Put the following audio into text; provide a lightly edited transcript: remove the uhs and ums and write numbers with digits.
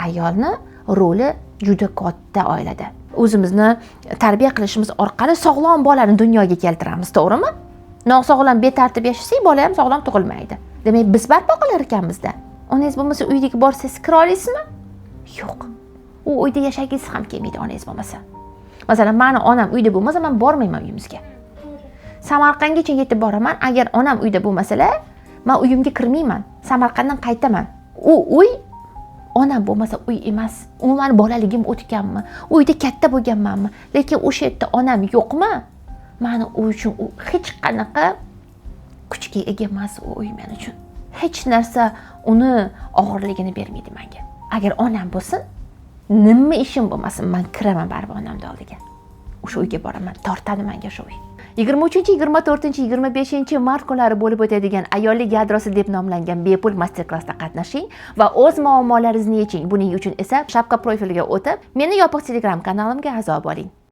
ayolni roli juda katta oilada. O'zimizni tarbiya qilishimiz orqali sog'lom bolani dunyoga keltiramiz, to'g'rimi? Nosog'lom betartib yashasak, bola ham sog'lom tug'ilmaydi. Demak, biz barpo qilar ekanmiz-da. Onangiz bo'lmasa uyga borsangiz kira olasizmi? Yo'q. U uyda yashagingiz ham kelmaydi onangiz bo'lmasa. Masalan, meni onam uyda bo'lmasa, men bormayman uyimizga. Samarqandgacha yetib boraman. Agar onam uyda bo'lmasalar, men uyimga kirmayman. Samarqanddan qaytaman. U uy onam bo'lmasa uy emas. U meni bolaligim o'tganmi? Uyda katta bo'lganmanmi? Lekin o'sha yerda onam yo'qmi? Meni uy uchun u hech qanaqa kuchga ega emas u uy men uchun. Hech narsa uni og'irligini bermaydi menga. Agar onam bo'lsin, nima ishim bo'lmasin, men kiraman baribir onamning oldiga. O'sha uyga boraman, tortadi menga o'sha uy. 23, 24, 25 mart kunlari bo'lib o'tadigan ayollik yadrosi deb nomlangan bepul master-klassda qatnashing va o'z muammolaringizni yeching. Buning uchun esa shapka profiliga o'tib, meni yopiq Telegram kanalimga a'zo bo'ling.